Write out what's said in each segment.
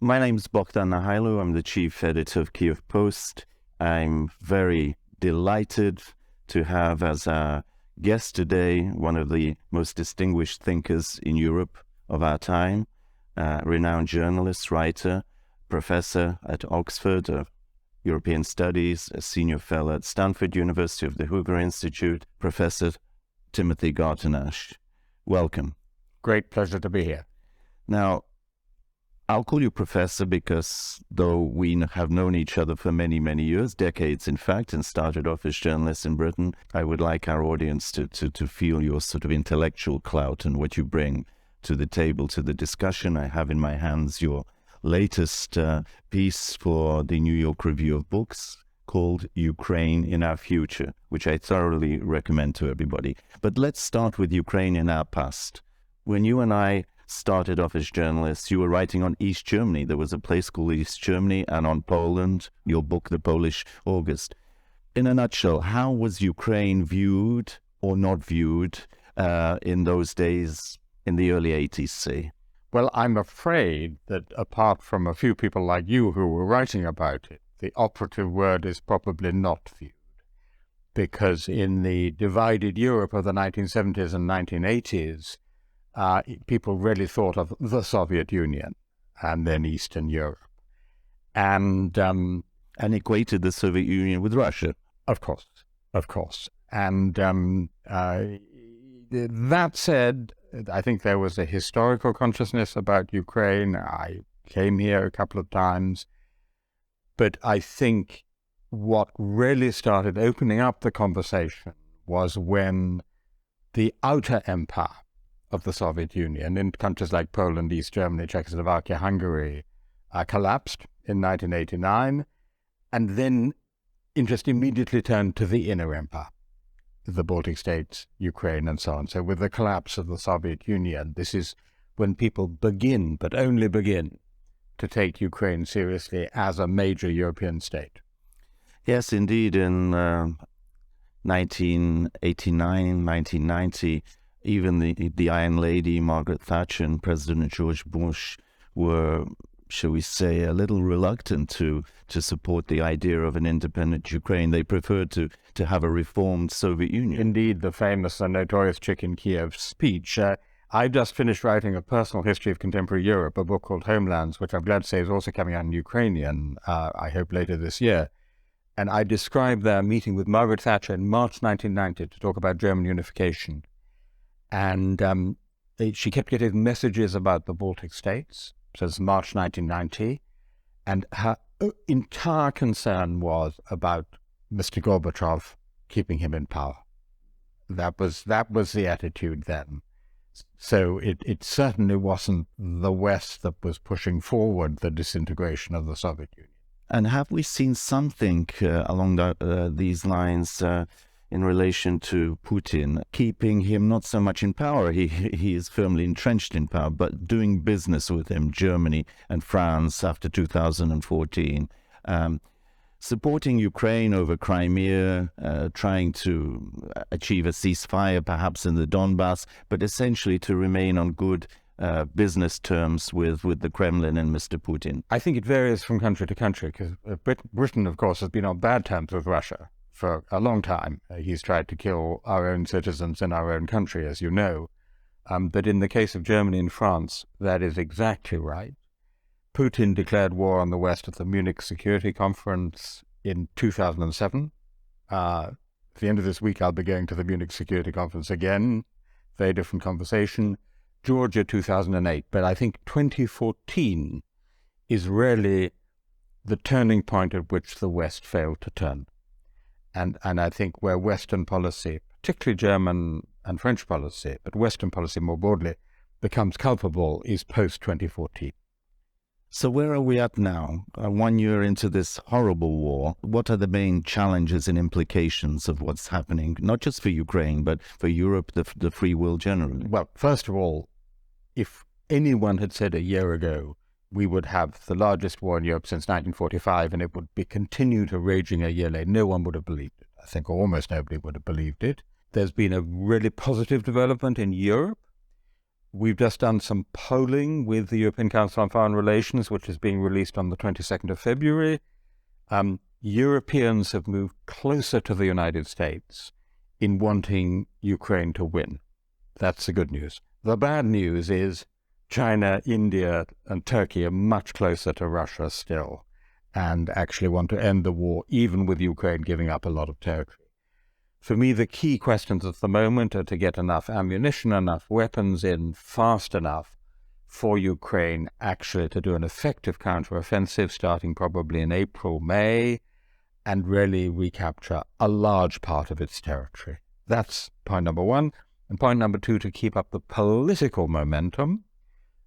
My name is Bohdan Nahaylo. I'm the chief editor of Kyiv Post. I'm very delighted to have as our guest today one of the most distinguished thinkers in Europe of our time, renowned journalist, writer, professor at Oxford of European Studies, a senior fellow at Stanford University of the Hoover Institute, Professor Timothy Garton Ash. Welcome. Great pleasure to be here. Now, I'll call you professor because though we have known each other for many, many years, decades in fact, and started off as journalists in Britain, I would like our audience to feel your sort of intellectual clout and what you bring to the table, to the discussion. I have in my hands your latest piece for the New York Review of Books called Ukraine in Our Future, which I thoroughly recommend to everybody. But let's start with Ukraine in our past. When you and I started off as journalists, you were writing on East Germany. There was a place called East Germany, and on Poland, your book, The Polish August. In a nutshell, how was Ukraine viewed or not viewed in those days, in the early 80s, say? Well, I'm afraid that apart from a few people like you who were writing about it, the operative word is probably not viewed. Because in the divided Europe of the 1970s and 1980s, people really thought of the Soviet Union and then Eastern Europe. And equated the Soviet Union with Russia. Of course. And that said, I think there was a historical consciousness about Ukraine. I came here a couple of times. But I think what really started opening up the conversation was when the outer empire of the Soviet Union in countries like Poland, East Germany, Czechoslovakia, Hungary collapsed in 1989, and then interest immediately turned to the inner empire, the Baltic states, Ukraine, and so on. So with the collapse of the Soviet Union, this is when people begin, but only begin, to take Ukraine seriously as a major European state. Yes, indeed. In 1989, 1990, even the Iron Lady, Margaret Thatcher, and President George Bush were, shall we say, a little reluctant to support the idea of an independent Ukraine. They preferred to have a reformed Soviet Union. Indeed, the famous and notorious Chick in Kiev speech. I just finished writing a personal history of contemporary Europe, a book called Homelands, which I'm glad to say is also coming out in Ukrainian, I hope later this year. And I described their meeting with Margaret Thatcher in March 1990 to talk about German unification. And she kept getting messages about the Baltic states, since March 1990, and her entire concern was about Mr. Gorbachev, keeping him in power. That was the attitude then. So it certainly wasn't the West that was pushing forward the disintegration of the Soviet Union. And have we seen something along these lines in relation to Putin, keeping him not so much in power? He is firmly entrenched in power, but doing business with him, Germany and France after 2014, supporting Ukraine over Crimea, trying to achieve a ceasefire perhaps in the Donbass, but essentially to remain on good business terms with the Kremlin and Mr. Putin. I think it varies from country to country, because Britain, of course, has been on bad terms with Russia for a long time. He's tried to kill our own citizens in our own country, as you know. But in the case of Germany and France, that is exactly right. Putin declared war on the West at the Munich Security Conference in 2007. At the end of this week, I'll be going to the Munich Security Conference again. Very different conversation. Georgia, 2008. But I think 2014 is really the turning point at which the West failed to turn. And I think where Western policy, particularly German and French policy, but Western policy more broadly, becomes culpable is post-2014. So where are we at now? 1 year into this horrible war, what are the main challenges and implications of what's happening, not just for Ukraine, but for Europe, the free world generally? Well, first of all, if anyone had said a year ago we would have the largest war in Europe since 1945 and it would be continue to raging a year later, no one would have believed it. I think almost nobody would have believed it. There's been a really positive development in Europe. We've just done some polling with the European Council on Foreign Relations, which is being released on the 22nd of February. Europeans have moved closer to the United States in wanting Ukraine to win. That's the good news. The bad news is China, India, and Turkey are much closer to Russia still, and actually want to end the war, even with Ukraine giving up a lot of territory. For me, the key questions at the moment are to get enough ammunition, enough weapons in fast enough for Ukraine actually to do an effective counteroffensive, starting probably in April, May, and really recapture a large part of its territory. That's point number one. And point number two, to keep up the political momentum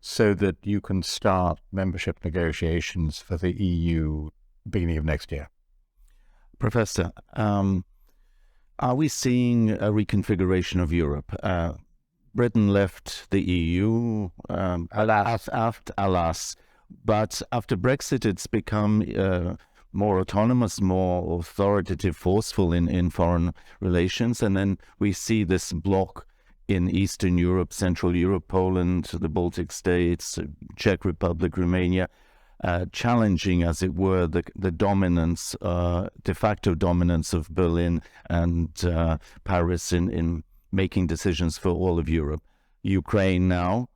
so that you can start membership negotiations for the EU beginning of next year. Professor, are we seeing a reconfiguration of Europe? Britain left the EU, alas. But after Brexit, it's become more autonomous, more authoritative, forceful in foreign relations. And then we see this bloc in Eastern Europe, Central Europe, Poland, the Baltic states, Czech Republic, Romania, challenging, as it were, the dominance, de facto dominance of Berlin and Paris in making decisions for all of Europe. Ukraine now,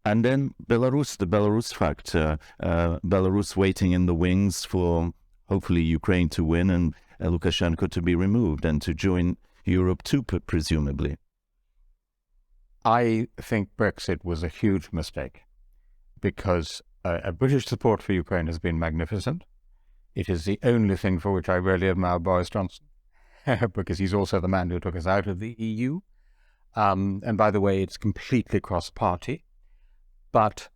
and then Belarus, the Belarus factor, Belarus waiting in the wings for hopefully Ukraine to win and Lukashenko to be removed and to join Europe too, presumably. I think Brexit was a huge mistake because British support for Ukraine has been magnificent. It is the only thing for which I really admire Boris Johnson, because he's also the man who took us out of the EU. And by the way, it's completely cross-party. But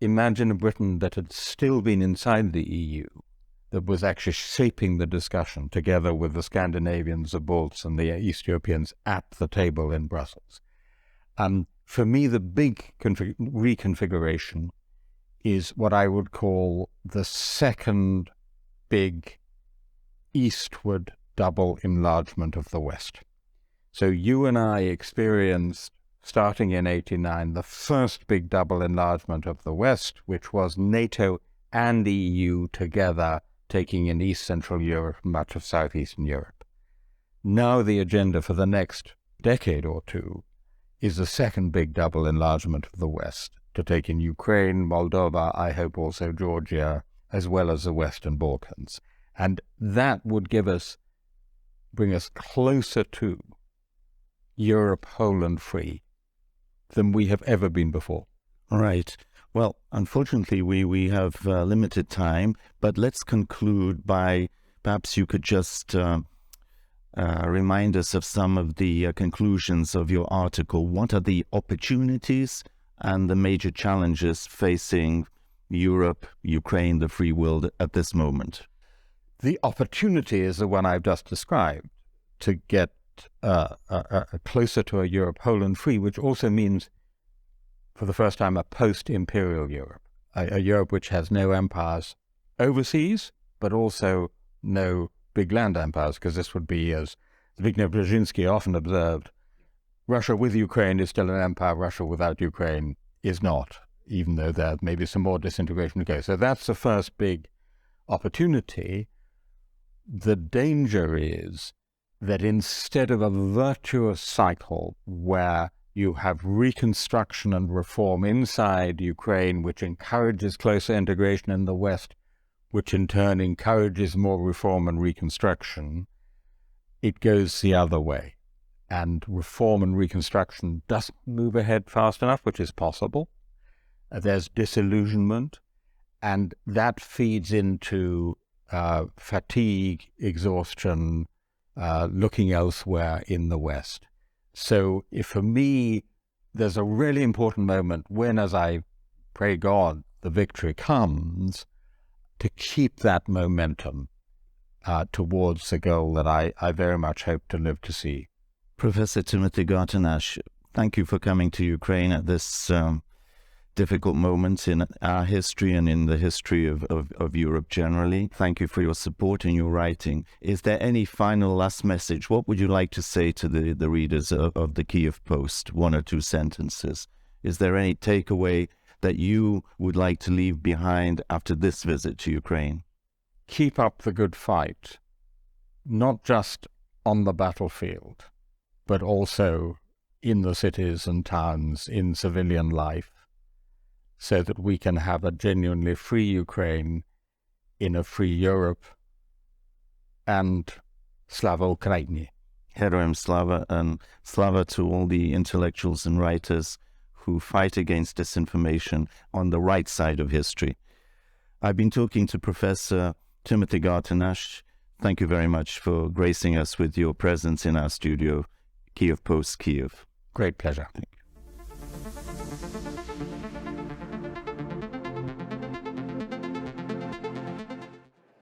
imagine a Britain that had still been inside the EU, that was actually shaping the discussion together with the Scandinavians, the Balts, and the East Europeans at the table in Brussels. For me, the big reconfiguration is what I would call the second big eastward double enlargement of the West. So you and I experienced, starting in 1989, the first big double enlargement of the West, which was NATO and the EU together taking in East Central Europe and much of Southeastern Europe. Now the agenda for the next decade or two is the second big double enlargement of the West, to take in Ukraine, Moldova, I hope also Georgia, as well as the Western Balkans. And that would bring us closer to Europe whole and free than we have ever been before. Right. Well, unfortunately, we have limited time, but let's conclude by, perhaps you could just remind us of some of the conclusions of your article. What are the opportunities and the major challenges facing Europe, Ukraine, the free world at this moment? The opportunity is the one I've just described, to get closer to a Europe whole and free, which also means, for the first time, a post-imperial Europe, a Europe which has no empires overseas, but also no big land empires, because this would be, as Zbigniew Brzezinski often observed, Russia with Ukraine is still an empire, Russia without Ukraine is not, even though there may be some more disintegration to go. So that's the first big opportunity. The danger is that instead of a virtuous cycle where you have reconstruction and reform inside Ukraine, which encourages closer integration in the West, which in turn encourages more reform and reconstruction, it goes the other way. And reform and reconstruction doesn't move ahead fast enough, which is possible. There's disillusionment, and that feeds into fatigue, exhaustion, looking elsewhere in the West. So for me, there's a really important moment when, as I pray God, the victory comes, to keep that momentum towards the goal that I very much hope to live to see. Professor Timothy Garton Ash, thank you for coming to Ukraine at this difficult moment in our history and in the history of Europe generally. Thank you for your support in your writing. Is there any final last message? What would you like to say to the readers of the Kyiv Post? One or two sentences Is there any takeaway that you would like to leave behind after this visit to Ukraine? Keep up the good fight, not just on the battlefield, but also in the cities and towns, in civilian life, so that we can have a genuinely free Ukraine in a free Europe, and Slava Ukraini. Heroem Slava, and Slava to all the intellectuals and writers who fight against disinformation on the right side of history. I've been talking to Professor Timothy Garton Ash. Thank you very much for gracing us with your presence in our studio, Kyiv Post, Kyiv. Great pleasure. Thank you.